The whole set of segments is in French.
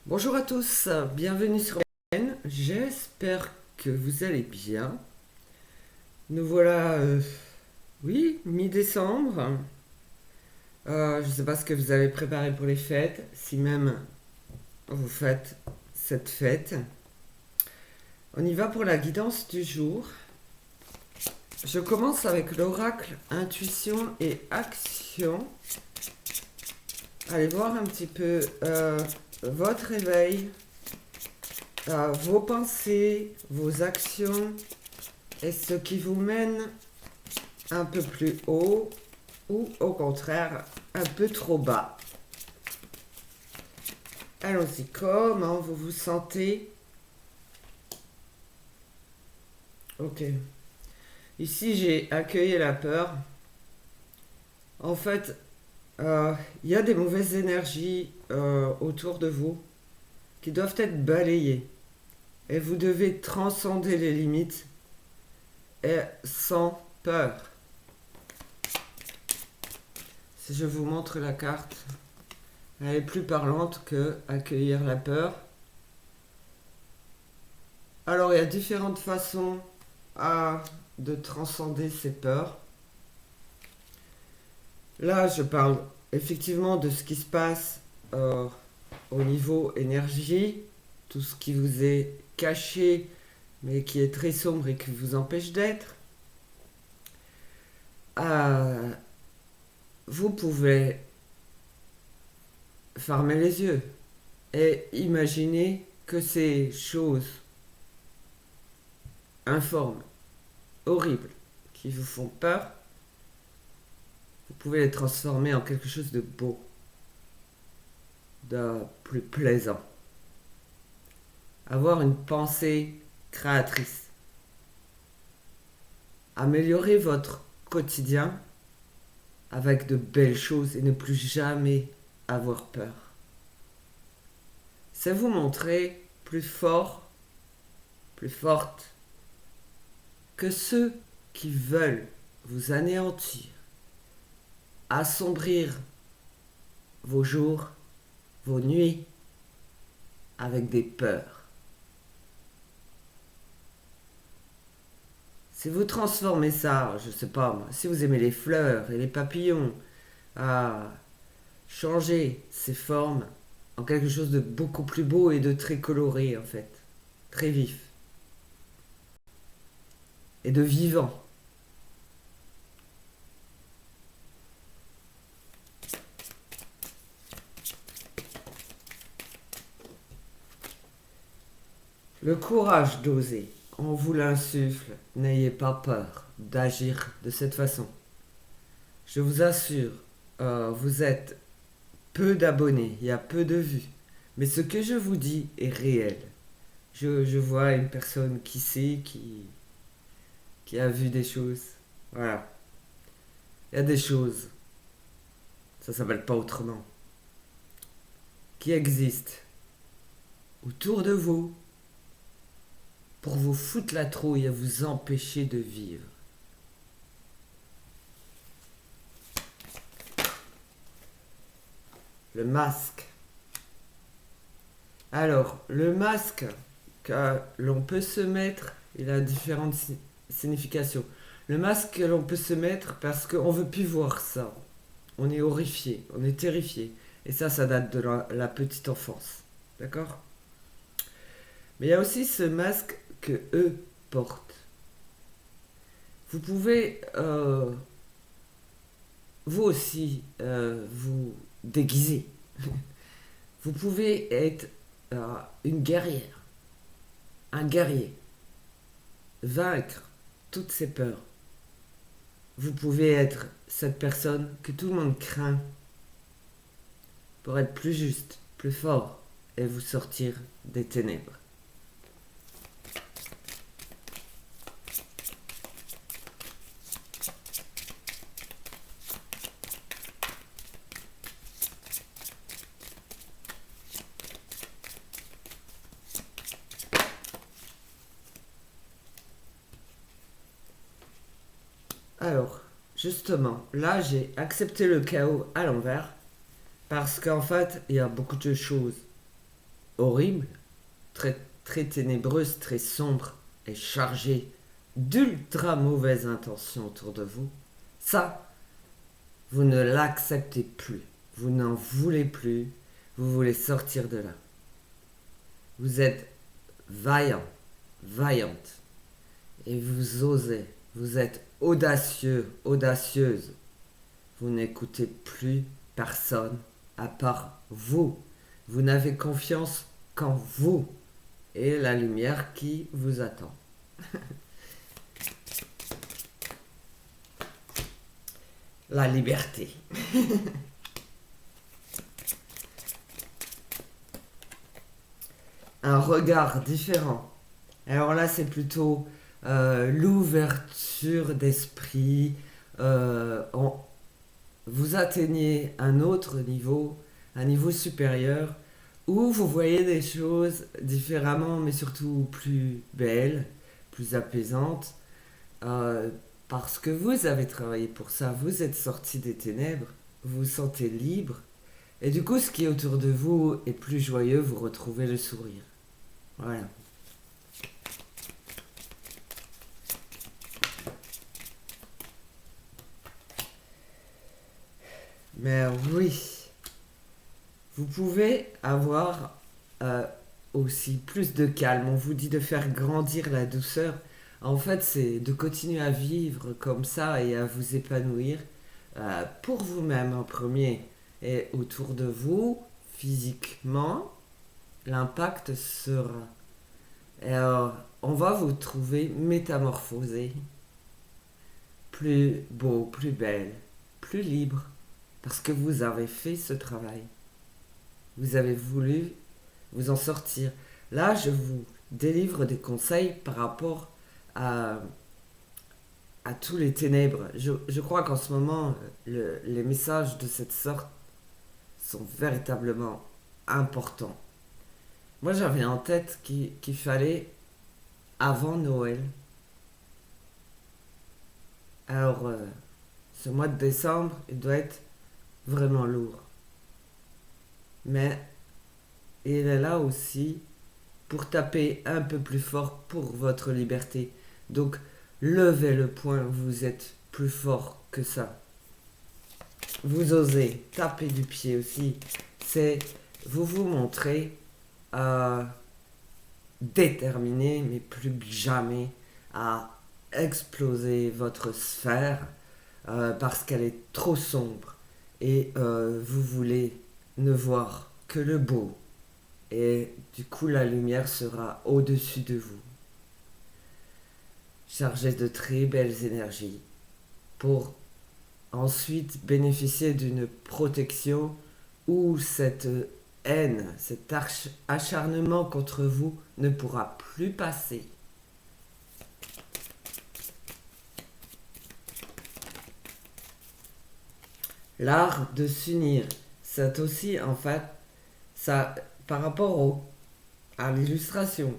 Bonjour à tous, bienvenue sur ma chaîne. J'espère que vous allez bien. Nous voilà, oui, mi-décembre. Je ne sais pas ce que vous avez préparé pour les fêtes, si même vous faites cette fête. On y va pour la guidance du jour. Je commence avec l'oracle intuition et action. Allez voir un petit peu votre réveil, vos pensées, vos actions et ce qui vous mène un peu plus haut ou au contraire un peu trop bas. Allons-y, comment vous vous sentez? Ok. Ici, j'ai accueilli la peur. En fait, il y a des mauvaises énergies autour de vous qui doivent être balayées. Et vous devez transcender les limites et sans peur. Si je vous montre la carte, elle est plus parlante que accueillir la peur. Alors, il y a différentes façons de transcender ces peurs. Là, je parle effectivement de ce qui se passe au niveau énergie, tout ce qui vous est caché, mais qui est très sombre et qui vous empêche d'être. Euh, vous pouvez fermer les yeux et imaginer que ces choses informes, horribles, qui vous font peur, vous pouvez les transformer en quelque chose de beau, de plus plaisant. Avoir une pensée créatrice. Améliorer votre quotidien avec de belles choses et ne plus jamais avoir peur. C'est vous montrer plus fort, plus forte que ceux qui veulent vous anéantir, assombrir vos jours, vos nuits avec des peurs. Si vous transformez ça, je sais pas moi, si vous aimez les fleurs et les papillons, à changer ces formes en quelque chose de beaucoup plus beau et de très coloré en fait, très vif et de vivant. Le courage d'oser, on vous l'insuffle, n'ayez pas peur d'agir de cette façon. Je vous assure, vous êtes peu d'abonnés, il y a peu de vues, mais ce que je vous dis est réel. Je vois une personne qui sait, qui a vu des choses. Voilà. Il y a des choses, ça s'appelle pas autrement, qui existent autour de vous pour vous foutre la trouille et vous empêcher de vivre. Le masque. Alors, le masque que l'on peut se mettre, il a différentes significations. Le masque que l'on peut se mettre parce qu'on ne veut plus voir ça. On est horrifié, on est terrifié. Et ça date de la petite enfance. D'accord? Mais il y a aussi ce masque que eux portent. Vous pouvez, vous aussi, vous déguiser. Vous pouvez être une guerrière, un guerrier, vaincre toutes ces peurs. Vous pouvez être cette personne que tout le monde craint pour être plus juste, plus fort et vous sortir des ténèbres. Alors, justement, là j'ai accepté le chaos à l'envers parce qu'en fait, il y a beaucoup de choses horrible, très, très ténébreuse, très sombre et chargée d'ultra mauvaises intentions autour de vous, ça, vous ne l'acceptez plus. Vous n'en voulez plus. Vous voulez sortir de là. Vous êtes vaillant, vaillante. Et vous osez. Vous êtes audacieux, audacieuse. Vous n'écoutez plus personne à part vous. Vous n'avez confiance qu'en vous et la lumière qui vous attend. La liberté. Un regard différent. Alors là, c'est plutôt l'ouverture d'esprit. Vous atteignez un niveau supérieur, où vous voyez des choses différemment, mais surtout plus belles, plus apaisantes, euh, parce que vous avez travaillé pour ça, vous êtes sorti des ténèbres, vous vous sentez libre, et du coup, ce qui est autour de vous est plus joyeux, vous retrouvez le sourire. Voilà. Mais oui, vous pouvez avoir aussi plus de calme. On vous dit de faire grandir la douceur. En fait, c'est de continuer à vivre comme ça et à vous épanouir pour vous-même en premier et autour de vous, physiquement, l'impact sera. Et alors, on va vous trouver métamorphosé, plus beau, plus belle, plus libre, parce que vous avez fait ce travail. Vous avez voulu vous en sortir. Là, je vous délivre des conseils par rapport à, à tous les ténèbres. Je crois qu'en ce moment, les messages de cette sorte sont véritablement importants. Moi, j'avais en tête qu'il fallait, avant Noël, alors ce mois de décembre, il doit être vraiment lourd. Mais il est là aussi pour taper un peu plus fort pour votre liberté. Donc, levez le poing, vous êtes plus fort que ça. Vous osez taper du pied aussi. C'est vous vous montrez euh, déterminé, mais plus que jamais, à exploser votre sphère parce qu'elle est trop sombre. Et vous voulez ne voir que le beau. Et du coup, la lumière sera au-dessus de vous, chargée de très belles énergies, pour ensuite bénéficier d'une protection où cette haine, cet acharnement contre vous ne pourra plus passer. L'art de s'unir, c'est aussi en fait, ça, par rapport à l'illustration,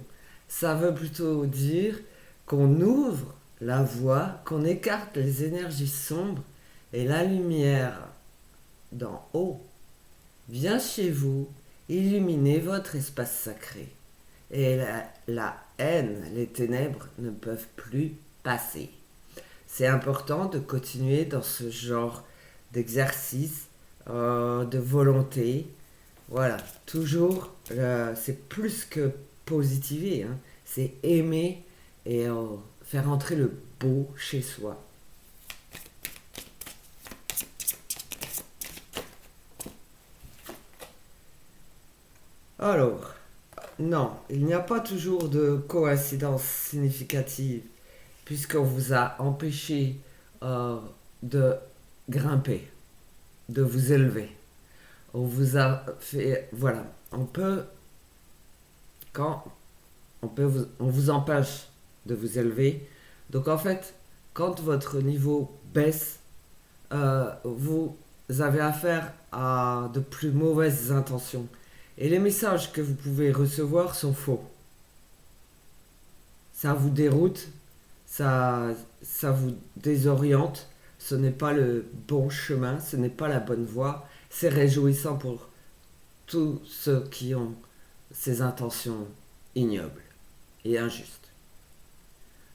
ça veut plutôt dire qu'on ouvre la voie, qu'on écarte les énergies sombres et la lumière d'en haut vient chez vous illuminer votre espace sacré. Et la haine, les ténèbres ne peuvent plus passer. C'est important de continuer dans ce genre d'exercice, de volonté. Voilà, toujours, c'est plus que positiver, hein. C'est aimer et faire entrer le beau chez soi. Alors, non, il n'y a pas toujours de coïncidence significative, puisqu'on vous a empêché de grimper, de vous élever. On vous a fait, voilà, quand on vous empêche de vous élever. Donc en fait, quand votre niveau baisse, vous avez affaire à de plus mauvaises intentions. Et les messages que vous pouvez recevoir sont faux. Ça vous déroute, ça vous désoriente. Ce n'est pas le bon chemin, ce n'est pas la bonne voie. C'est réjouissant pour tous ceux qui ont ces intentions ignobles et injustes.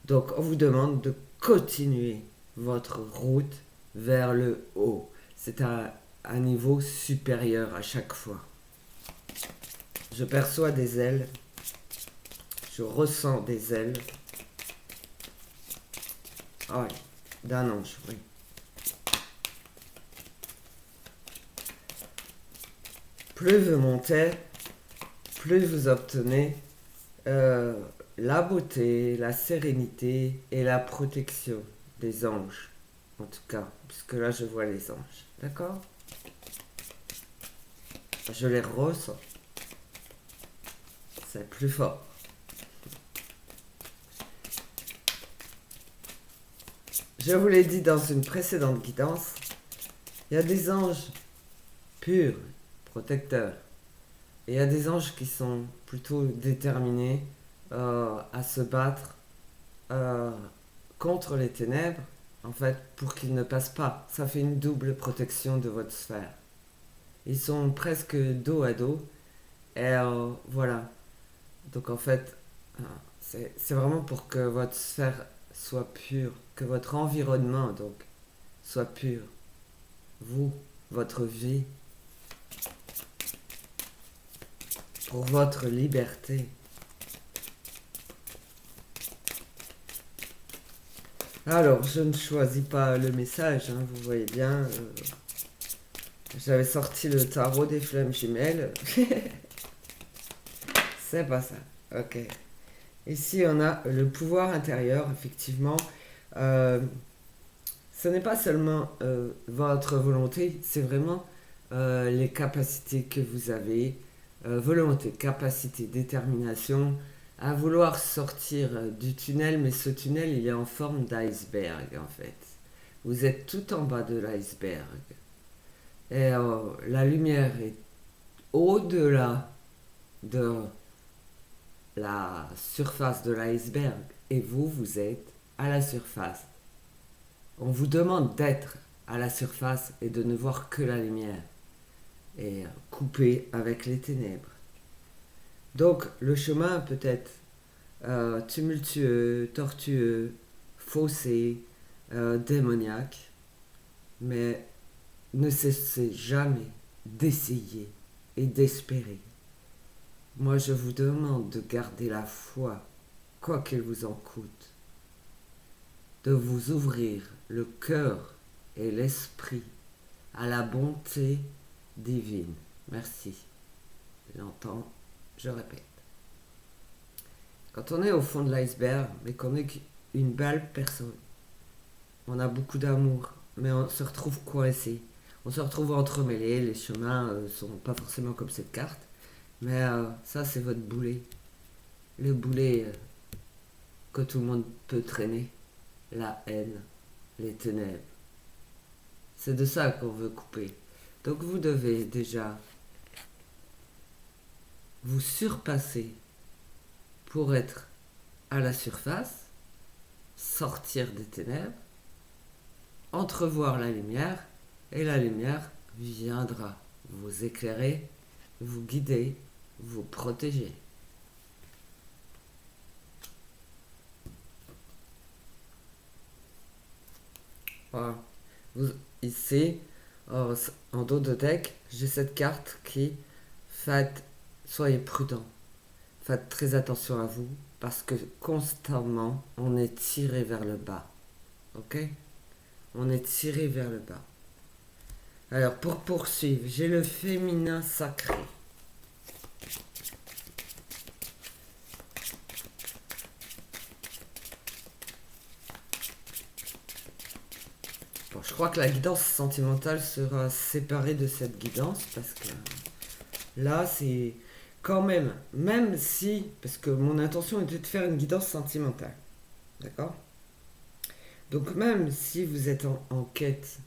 Donc on vous demande de continuer votre route vers le haut. C'est à un niveau supérieur à chaque fois. Je perçois des ailes, je ressens des ailes. Ah oui, d'un ange, oui. Plus vous montez, plus vous obtenez euh, la beauté, la sérénité et la protection des anges. En tout cas, puisque là je vois les anges. D'accord? Je les ressens. C'est plus fort. Je vous l'ai dit dans une précédente guidance, il y a des anges purs, protecteurs. Et il y a des anges qui sont plutôt déterminés à se battre euh, contre les ténèbres, en fait, pour qu'ils ne passent pas. Ça fait une double protection de votre sphère. Ils sont presque dos à dos. Et voilà. Donc en fait, c'est vraiment pour que votre sphère soit pure, que votre environnement donc soit pur. Vous, votre vie, pour votre liberté. Alors, je ne choisis pas le message, hein, vous voyez bien. J'avais sorti le tarot des flammes jumelles. C'est pas ça. Ok. Ici, on a le pouvoir intérieur, effectivement. Euh, Ce n'est pas seulement votre volonté, c'est vraiment les capacités que vous avez. Volonté, capacité, détermination à vouloir sortir du tunnel, mais ce tunnel, il est en forme d'iceberg, en fait. Vous êtes tout en bas de l'iceberg. Et la lumière est au-delà de la surface de l'iceberg. Et vous, vous êtes à la surface. On vous demande d'être à la surface et de ne voir que la lumière et couper avec les ténèbres. Donc le chemin peut être tumultueux, tortueux, faussé, démoniaque, mais ne cessez jamais d'essayer et d'espérer. Moi je vous demande de garder la foi, quoi qu'il vous en coûte, de vous ouvrir le cœur et l'esprit à la bonté divine. Merci. J'entends, je répète. Quand on est au fond de l'iceberg, mais qu'on est une belle personne, on a beaucoup d'amour, mais on se retrouve coincé. On se retrouve entremêlé, les chemins sont pas forcément comme cette carte, mais ça c'est votre boulet. Le boulet que tout le monde peut traîner. La haine, les ténèbres. C'est de ça qu'on veut couper. Donc vous devez déjà vous surpasser pour être à la surface, sortir des ténèbres, entrevoir la lumière, et la lumière viendra vous éclairer, vous guider, vous protéger. Voilà. Vous, ici, en dos de deck, j'ai cette carte qui fait soyez prudent. Faites très attention à vous parce que constamment on est tiré vers le bas. Ok? On est tiré vers le bas. Alors pour poursuivre, j'ai le féminin sacré. Bon, je crois que la guidance sentimentale sera séparée de cette guidance parce que là c'est quand même si, parce que mon intention était de faire une guidance sentimentale. D'accord? Donc même si vous êtes en quête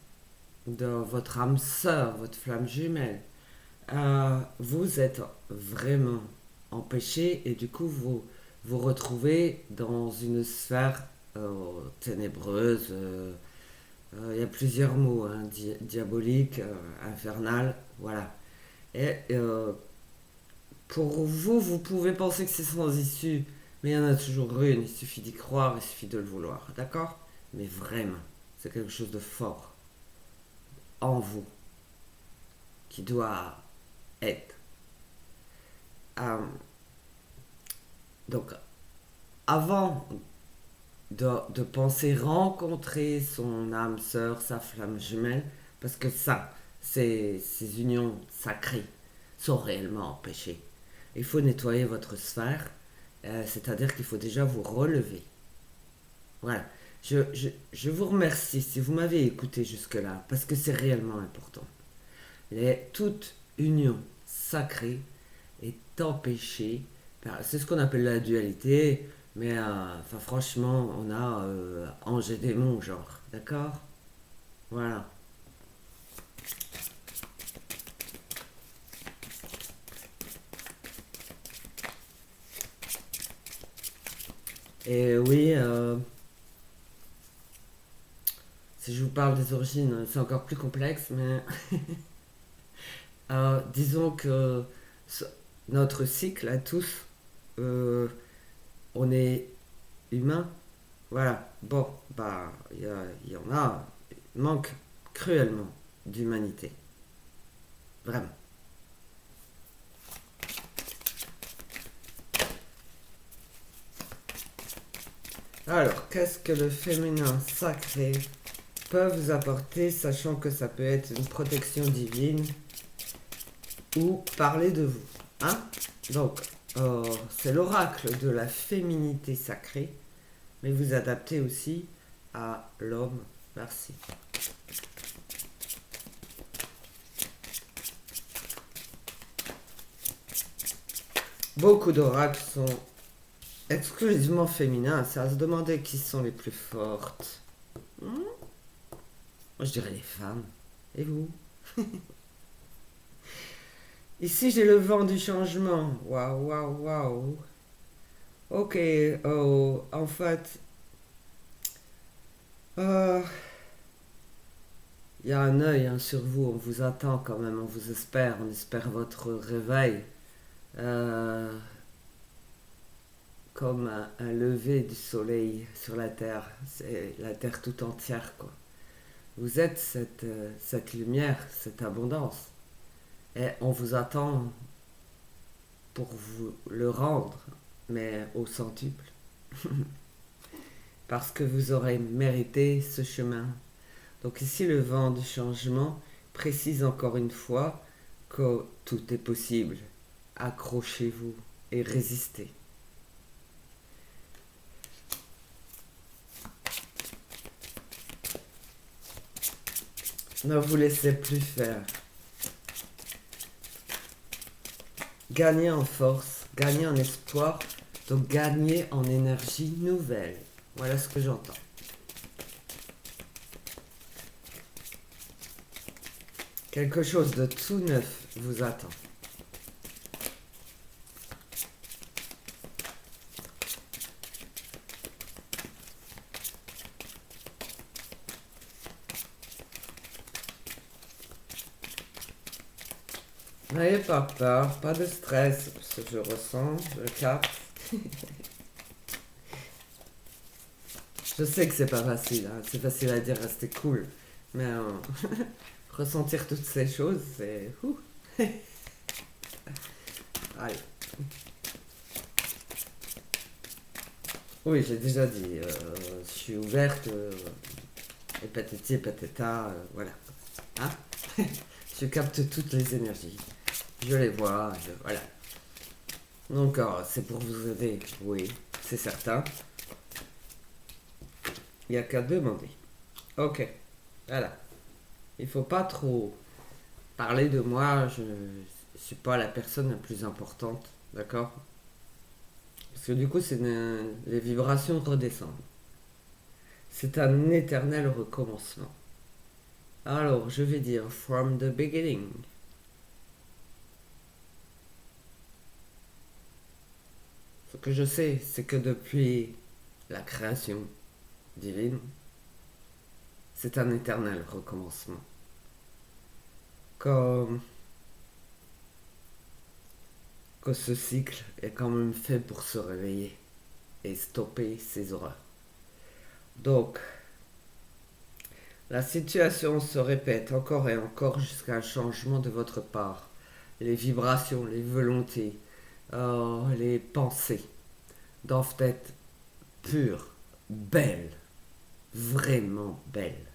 de votre âme sœur, votre flamme jumelle, vous êtes vraiment empêché et du coup vous retrouvez dans une sphère ténébreuse. Il y a plusieurs mots, hein, diabolique, infernal, voilà. Et Pour vous, vous pouvez penser que c'est sans issue, mais il y en a toujours une, il suffit d'y croire, il suffit de le vouloir, d'accord? Mais vraiment, c'est quelque chose de fort en vous qui doit être. Euh, donc, avant de penser rencontrer son âme sœur, sa flamme jumelle, parce que ça, ces unions sacrées sont réellement empêchées. Il faut nettoyer votre sphère, c'est-à-dire qu'il faut déjà vous relever. Voilà. Je vous remercie si vous m'avez écouté jusque-là, parce que c'est réellement important. Toute union sacrée est empêchée par... C'est ce qu'on appelle la dualité, mais enfin, franchement, on a ange et démon, genre. D'accord. Voilà. Et oui, si je vous parle des origines, c'est encore plus complexe, mais disons que ce- notre cycle à tous, euh, on est humain. Voilà. Bon, bah, il y en a, il manque cruellement d'humanité. Vraiment. Alors, qu'est-ce que le féminin sacré peut vous apporter, sachant que ça peut être une protection divine ou parler de vous, hein? Donc, c'est l'oracle de la féminité sacrée, mais vous adaptez aussi à l'homme. Merci. Beaucoup d'oracles sont exclusivement féminins. C'est à se demander qui sont les plus fortes. Moi, je dirais les femmes. Et vous? Ici, j'ai le vent du changement. Waouh, waouh, waouh. Ok, oh, en fait, euh, il y a un œil hein, sur vous. On vous attend quand même. On vous espère. On espère votre réveil. Euh, comme un lever du soleil sur la terre. C'est la terre tout entière, quoi. Vous êtes cette lumière, cette abondance. Et on vous attend pour vous le rendre, mais au centuple. Parce que vous aurez mérité ce chemin. Donc ici, le vent du changement précise encore une fois que tout est possible. Accrochez-vous et résistez. Ne vous laissez plus faire. Gagnez en force, gagnez en espoir, donc gagnez en énergie nouvelle. Voilà ce que j'entends. Quelque chose de tout neuf vous attend. N'ayez pas peur, pas de stress, ce que je ressens, je capte. Je sais que c'est pas facile, hein, c'est facile à dire, rester cool, mais ressentir toutes ces choses, c'est... Allez. Oui, j'ai déjà dit, je suis ouverte, et patati et patata, voilà. Hein. Je capte toutes les énergies, je les vois, voilà. Donc, c'est pour vous aider, oui, c'est certain. Il n'y a qu'à demander. Ok, voilà. Il faut pas trop parler de moi, je suis pas la personne la plus importante, d'accord? Parce que du coup, les vibrations redescendent. C'est un éternel recommencement. Alors, je vais dire from the beginning. Ce que je sais, c'est que depuis la création divine, c'est un éternel recommencement. Comme que ce cycle est quand même fait pour se réveiller et stopper ces horreurs. Donc, la situation se répète encore et encore jusqu'à un changement de votre part. Les vibrations, les volontés, les pensées doivent être pures, belles, vraiment belles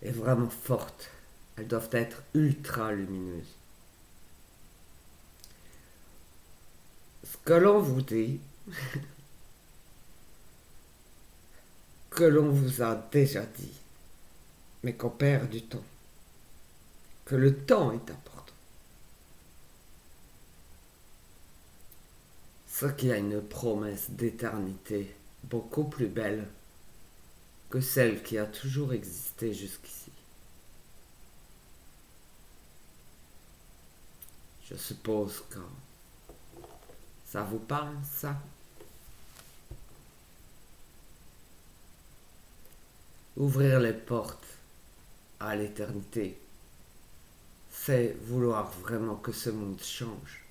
et vraiment fortes. Elles doivent être ultra lumineuses. Ce que l'on vous dit, que l'on vous a déjà dit, mais qu'on perd du temps, que le temps est important. Ce qui a une promesse d'éternité beaucoup plus belle que celle qui a toujours existé jusqu'ici. Je suppose que ça vous parle, ça? Ouvrir les portes à l'éternité, c'est vouloir vraiment que ce monde change.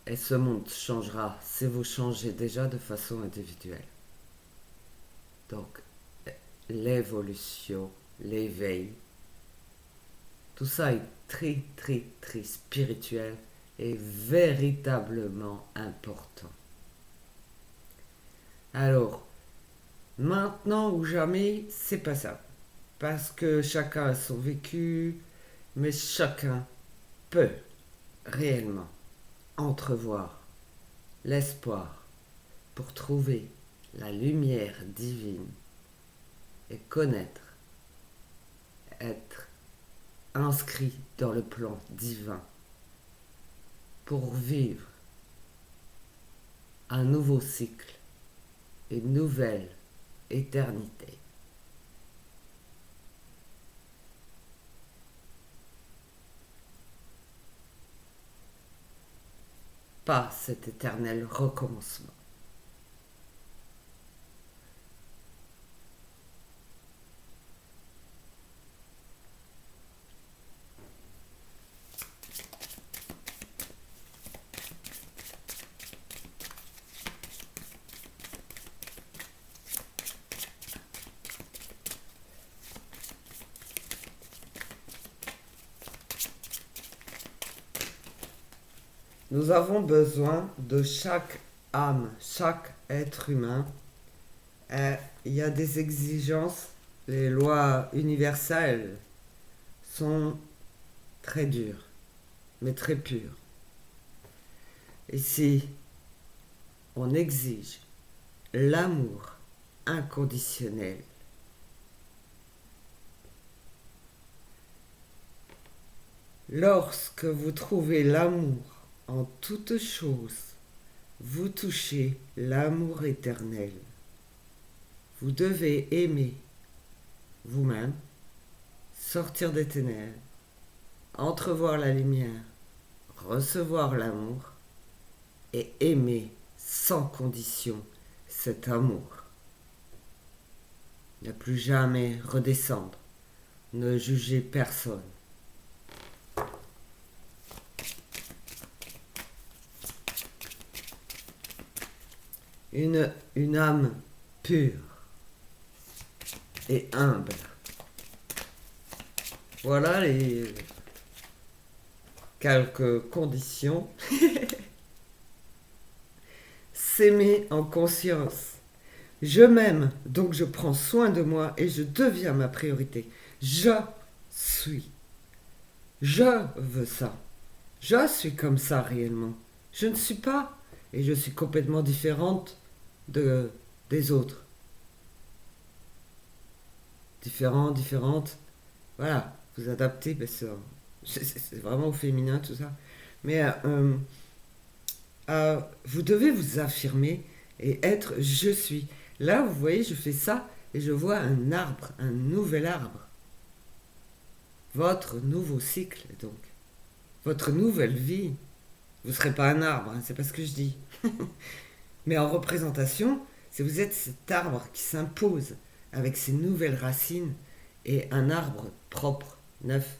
Et ce monde changera si vous changez déjà de façon individuelle. Donc, l'évolution, l'éveil, tout ça est très très très spirituel et véritablement important. Alors, maintenant ou jamais, c'est pas ça. Parce que chacun a son vécu, mais chacun peut réellement entrevoir l'espoir pour trouver la lumière divine et connaître, être inscrit dans le plan divin pour vivre un nouveau cycle, une nouvelle éternité. Pas cet éternel recommencement. Nous avons besoin de chaque âme, chaque être humain. Il y a des exigences, les lois universelles sont très dures, mais très pures. Ici, on exige l'amour inconditionnel. Lorsque vous trouvez l'amour en toutes choses, vous touchez l'amour éternel. Vous devez aimer vous-même, sortir des ténèbres, entrevoir la lumière, recevoir l'amour et aimer sans condition cet amour. Ne plus jamais redescendre, ne jugez personne. Une âme pure et humble. Voilà les quelques conditions. S'aimer en conscience. Je m'aime, donc je prends soin de moi et je deviens ma priorité. Je suis. Je veux ça. Je suis comme ça réellement. Je ne suis pas. Et je suis complètement différente des autres. Différente. Voilà, vous adaptez, parce que c'est vraiment au féminin tout ça. Mais vous devez vous affirmer et être je suis. Là, vous voyez, je fais ça et je vois un arbre, un nouvel arbre. Votre nouveau cycle, donc. Votre nouvelle vie. Vous ne serez pas un arbre, hein, c'est pas ce que je dis. Mais en représentation, si vous êtes cet arbre qui s'impose avec ses nouvelles racines et un arbre propre, neuf.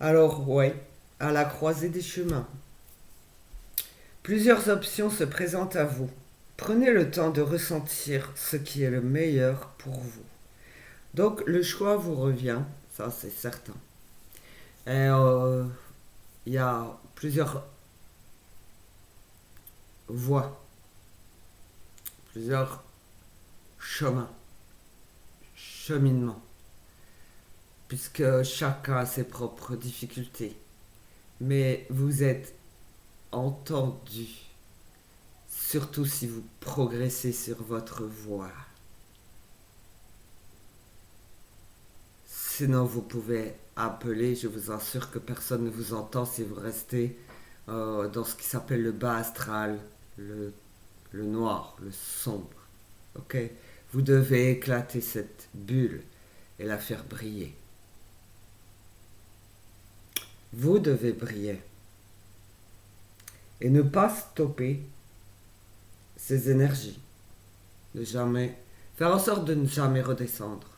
Alors, ouais, à la croisée des chemins. Plusieurs options se présentent à vous. Prenez le temps de ressentir ce qui est le meilleur pour vous. Donc, le choix vous revient, ça c'est certain. Et il y a plusieurs voies, plusieurs chemins, cheminements, puisque chacun a ses propres difficultés. Mais vous êtes entendu, surtout si vous progressez sur votre voie. Sinon, vous pouvez appeler, je vous assure que personne ne vous entend si vous restez dans ce qui s'appelle le bas astral, le, le noir, le sombre. Ok. Vous devez éclater cette bulle et la faire briller. Vous devez briller et ne pas stopper ces énergies. Ne jamais faire en sorte de ne jamais redescendre.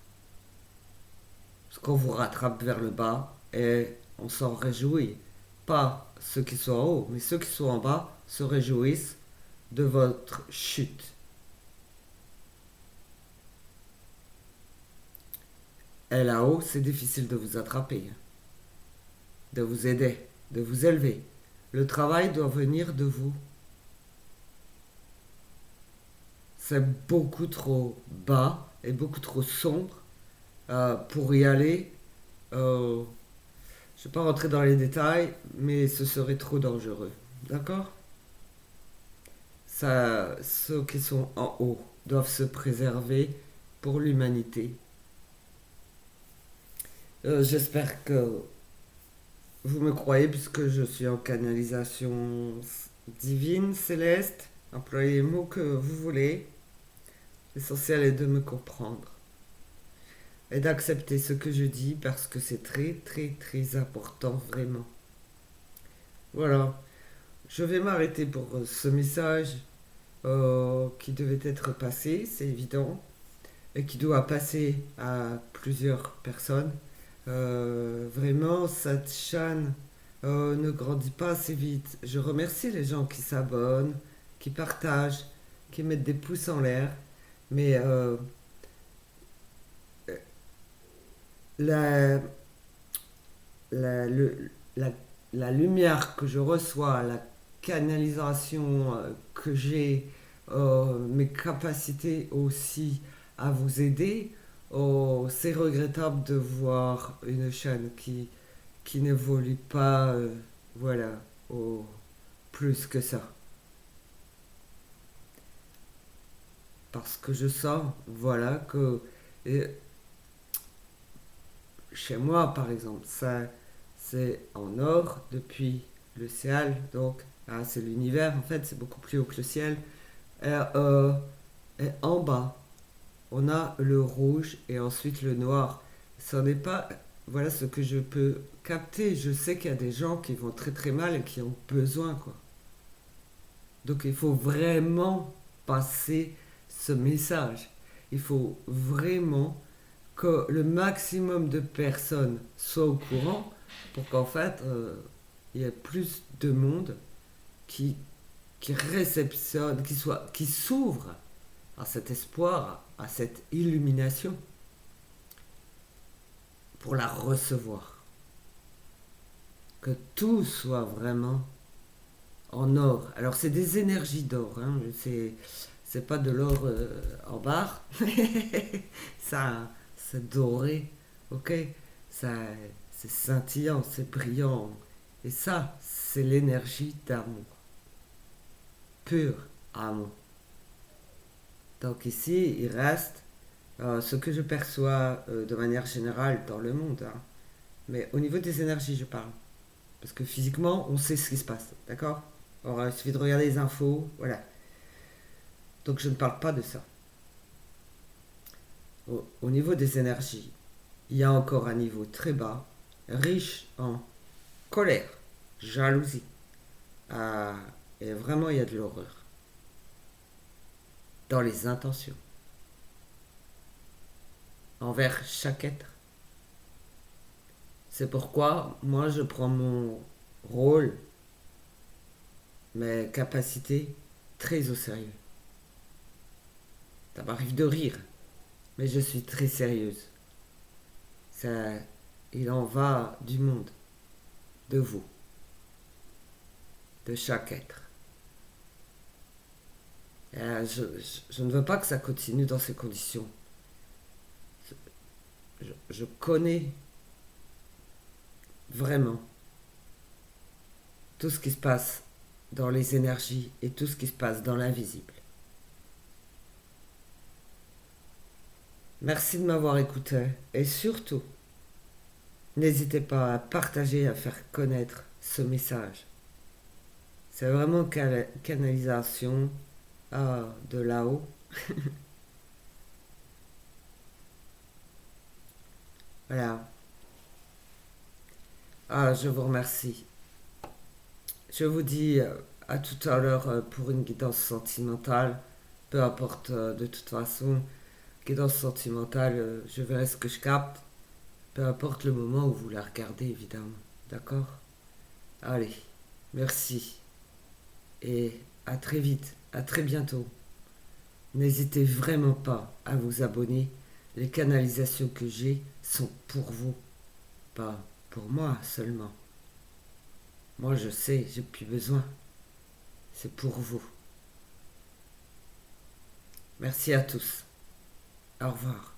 Parce qu'on vous rattrape vers le bas et on s'en réjouit. Pas ceux qui sont en haut, mais ceux qui sont en bas se réjouissent de votre chute. Et là-haut, c'est difficile de vous attraper, de vous aider, de vous élever. Le travail doit venir de vous. C'est beaucoup trop bas et beaucoup trop sombre pour y aller. Je ne vais pas rentrer dans les détails, mais ce serait trop dangereux. D'accord. Ça, ceux qui sont en haut doivent se préserver pour l'humanité. J'espère que vous me croyez puisque je suis en canalisation divine, céleste. Employez les mots que vous voulez. L'essentiel est de me comprendre et d'accepter ce que je dis parce que c'est très très très important vraiment. Voilà, je vais m'arrêter pour ce message qui devait être passé, c'est évident, et qui doit passer à plusieurs personnes. Vraiment, cette chaîne ne grandit pas assez vite. Je remercie les gens qui s'abonnent, qui partagent, qui mettent des pouces en l'air, mais la, la, le- la, la lumière que je reçois, la canalisation que j'ai, mes capacités aussi à vous aider, oh, c'est regrettable de voir une chaîne qui n'évolue pas, voilà, oh, plus que ça. Parce que je sens, voilà, que et chez moi, par exemple, ça, c'est en or depuis le ciel, donc c'est l'univers, en fait, c'est beaucoup plus haut que le ciel. Et, et en bas, on a le rouge et ensuite le noir. Ce n'est pas, voilà ce que je peux capter. Je sais qu'il y a des gens qui vont très très mal et qui ont besoin, quoi. Donc il faut vraiment passer ce message. Il faut vraiment que le maximum de personnes soient au courant pour qu'en fait il y ait plus de monde qui, qui réceptionne, qui s'ouvre à cet espoir, à cette illumination pour la recevoir. Que tout soit vraiment en or. Alors c'est des énergies d'or, hein. C'est pas de l'or en barre, ça c'est doré, ok, ça c'est scintillant, c'est brillant, et ça c'est l'énergie d'amour, pur amour. Donc ici il reste ce que je perçois de manière générale dans le monde, hein. Mais au niveau des énergies je parle, parce que physiquement on sait ce qui se passe, d'accord. Alors il suffit de regarder les infos, voilà. Donc je ne parle pas de ça. Au niveau des énergies, il y a encore un niveau très bas, riche en colère, jalousie. Ah, et vraiment, il y a de l'horreur dans les intentions envers chaque être. C'est pourquoi moi je prends mon rôle, mes capacités très au sérieux. Ça m'arrive de rire, mais je suis très sérieuse. Ça, il en va du monde, de vous, de chaque être. Je ne veux pas que ça continue dans ces conditions. Je connais vraiment tout ce qui se passe dans les énergies et tout ce qui se passe dans l'invisible. Merci de m'avoir écouté et surtout, n'hésitez pas à partager, à faire connaître ce message. C'est vraiment canalisation de là-haut. Voilà. Je vous remercie. Je vous dis à tout à l'heure pour une guidance sentimentale. Peu importe de toute façon, guidance sentimentale, je verrai ce que je capte. Peu importe le moment où vous la regardez, évidemment. D'accord? Allez, merci. Et à très vite, à très bientôt. N'hésitez vraiment pas à vous abonner. Les canalisations que j'ai sont pour vous, pas pour moi seulement. Moi je sais, j'ai plus besoin. C'est pour vous. Merci à tous. Au revoir.